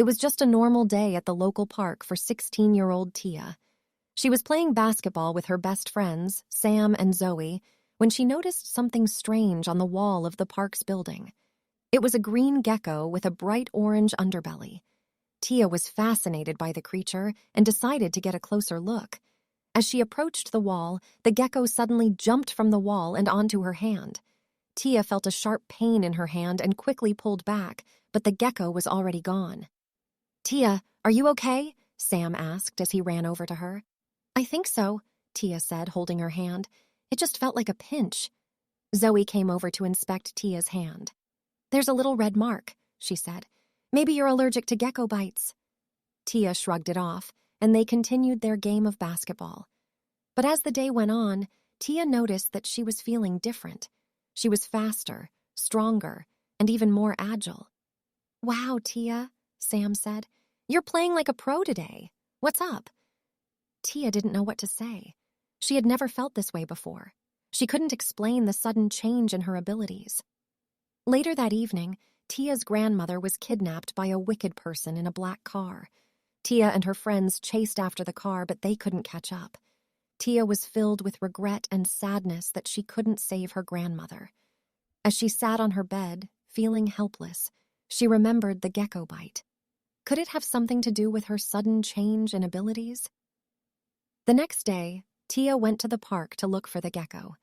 It was just a normal day at the local park for 16-year-old Tia. She was playing basketball with her best friends, Sam and Zoe, when she noticed something strange on the wall of the park's building. It was a green gecko with a bright orange underbelly. Tia was fascinated by the creature and decided to get a closer look. As she approached the wall, the gecko suddenly jumped from the wall and onto her hand. Tia felt a sharp pain in her hand and quickly pulled back, but the gecko was already gone. "Tia, are you okay?" Sam asked as he ran over to her. "I think so," Tia said, holding her hand. "It just felt like a pinch." Zoe came over to inspect Tia's hand. "There's a little red mark," she said. "Maybe you're allergic to gecko bites." Tia shrugged it off, and they continued their game of basketball. But as the day went on, Tia noticed that she was feeling different. She was faster, stronger, and even more agile. "Wow, Tia," Sam said. "You're playing like a pro today. What's up?" Tia didn't know what to say. She had never felt this way before. She couldn't explain the sudden change in her abilities. Later that evening, Tia's grandmother was kidnapped by a wicked person in a black car. Tia and her friends chased after the car, but they couldn't catch up. Tia was filled with regret and sadness that she couldn't save her grandmother. As she sat on her bed, feeling helpless, she remembered the gecko bite. Could it have something to do with her sudden change in abilities? The next day, Tia went to the park to look for the gecko.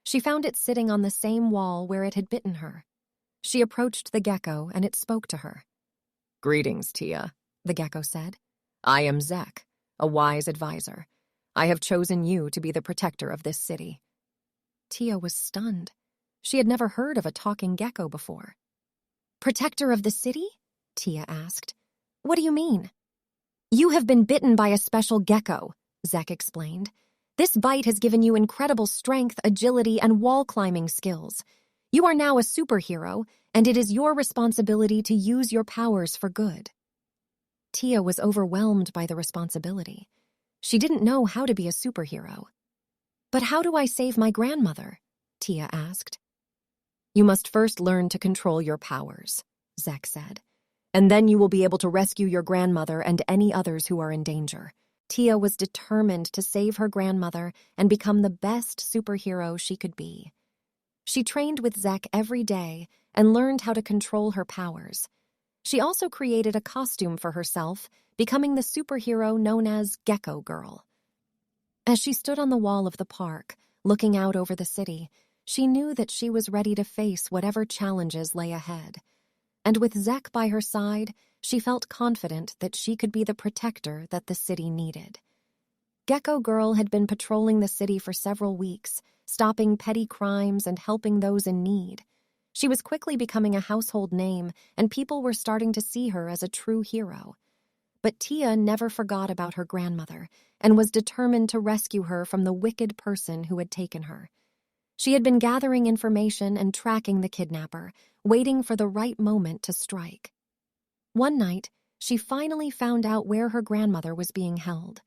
She found it sitting on the same wall where it had bitten her. She approached the gecko and it spoke to her. "Greetings, Tia," the gecko said. "I am Zek, a wise advisor. I have chosen you to be the protector of this city." Tia was stunned. She had never heard of a talking gecko before. "Protector of the city?" Tia asked. "What do you mean?" "You have been bitten by a special gecko," Zek explained. "This bite has given you incredible strength, agility, and wall-climbing skills. You are now a superhero, and it is your responsibility to use your powers for good." Tia was overwhelmed by the responsibility. She didn't know how to be a superhero. "But how do I save my grandmother?" Tia asked. "You must first learn to control your powers," Zek said. "And then you will be able to rescue your grandmother and any others who are in danger." Tia was determined to save her grandmother and become the best superhero she could be. She trained with Zek every day and learned how to control her powers. She also created a costume for herself, becoming the superhero known as Gecko Girl. As she stood on the wall of the park, looking out over the city, she knew that she was ready to face whatever challenges lay ahead. And with Zek by her side, she felt confident that she could be the protector that the city needed. Gecko Girl had been patrolling the city for several weeks, stopping petty crimes and helping those in need. She was quickly becoming a household name, and people were starting to see her as a true hero. But Tia never forgot about her grandmother and was determined to rescue her from the wicked person who had taken her. She had been gathering information and tracking the kidnapper, waiting for the right moment to strike. One night, she finally found out where her grandmother was being held.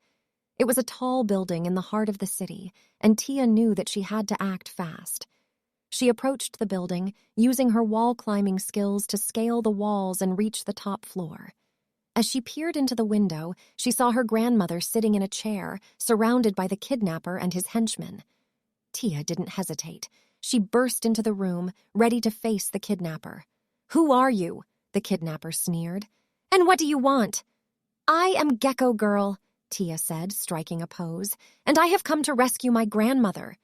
It was a tall building in the heart of the city, and Tia knew that she had to act fast. She approached the building, using her wall-climbing skills to scale the walls and reach the top floor. As she peered into the window, she saw her grandmother sitting in a chair, surrounded by the kidnapper and his henchmen. Tia didn't hesitate. She burst into the room, ready to face the kidnapper. "Who are you?" the kidnapper sneered. "And what do you want?" "I am Gecko Girl," Tia said, striking a pose, "and I have come to rescue my grandmother."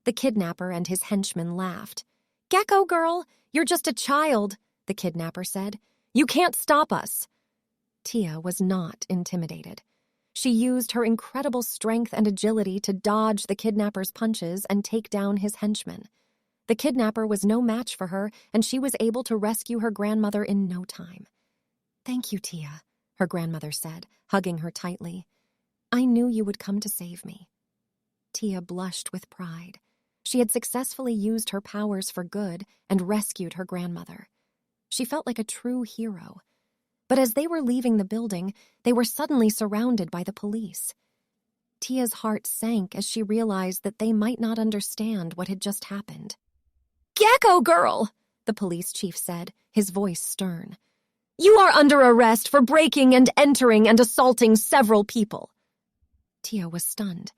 The kidnapper and his henchmen laughed. "Gecko Girl, you're just a child," the kidnapper said. "You can't stop us." Tia was not intimidated. She used her incredible strength and agility to dodge the kidnapper's punches and take down his henchmen. The kidnapper was no match for her, and she was able to rescue her grandmother in no time. "Thank you, Tia," her grandmother said, hugging her tightly. "I knew you would come to save me." Tia blushed with pride. She had successfully used her powers for good and rescued her grandmother. She felt like a true hero. But as they were leaving the building, they were suddenly surrounded by the police. Tia's heart sank as she realized that they might not understand what had just happened. "Gecko Girl!" the police chief said, his voice stern. You are under arrest for breaking and entering and assaulting several people. Tia was stunned.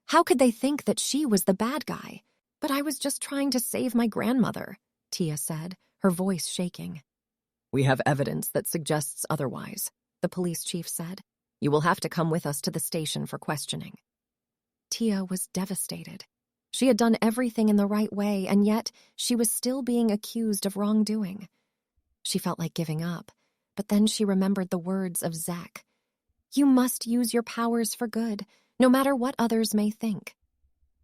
How could they think that she was the bad guy? But I was just trying to save my grandmother, Tia said, her voice shaking. We have evidence that suggests otherwise, the police chief said. You will have to come with us to the station for questioning. Tia was devastated. She had done everything in the right way, and yet she was still being accused of wrongdoing. She felt like giving up, but then she remembered the words of Zek. You must use your powers for good, no matter what others may think.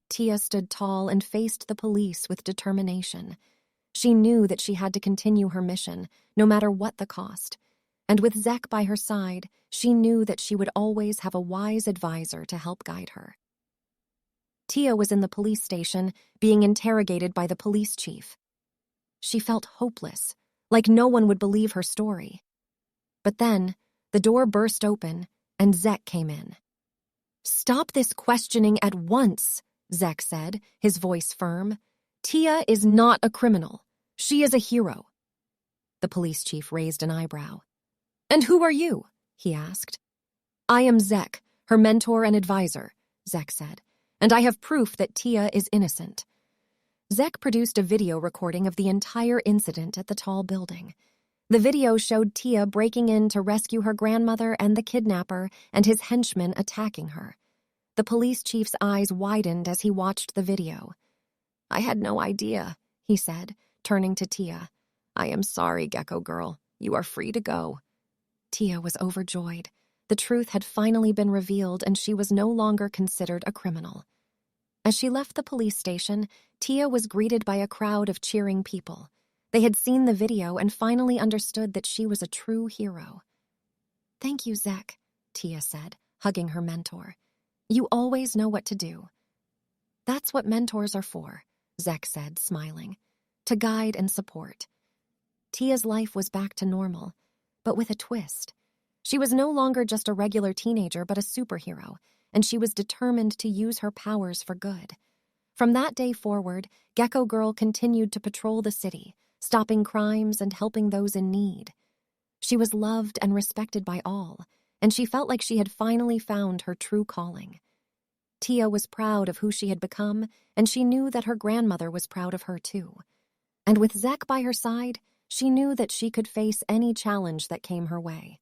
Tia stood tall and faced the police with determination. She knew that she had to continue her mission, no matter what the cost. And with Zek by her side, she knew that she would always have a wise advisor to help guide her. Tia was in the police station, being interrogated by the police chief. She felt hopeless, like no one would believe her story. But then, the door burst open, and Zek came in. Stop this questioning at once, Zek said, his voice firm. Tia is not a criminal. She is a hero. The police chief raised an eyebrow. And who are you? He asked. I am Zek, her mentor and advisor, Zek said, and I have proof that Tia is innocent. Zek produced a video recording of the entire incident at the tall building. The video showed Tia breaking in to rescue her grandmother and the kidnapper and his henchmen attacking her. The police chief's eyes widened as he watched the video. I had no idea, he said, turning to Tia. I am sorry, Gecko girl. You are free to go. Tia was overjoyed. The truth had finally been revealed, and she was no longer considered a criminal. As she left the police station, Tia was greeted by a crowd of cheering people. They had seen the video and finally understood that she was a true hero. Thank you, Zek, Tia said, hugging her mentor. You always know what to do. That's what mentors are for, Zek said, smiling, to guide and support. Tia's life was back to normal, but with a twist. She was no longer just a regular teenager, but a superhero, and she was determined to use her powers for good. From that day forward, Gecko Girl continued to patrol the city, stopping crimes and helping those in need. She was loved and respected by all, and she felt like she had finally found her true calling. Tia was proud of who she had become, and she knew that her grandmother was proud of her too. And with Zek by her side, she knew that she could face any challenge that came her way.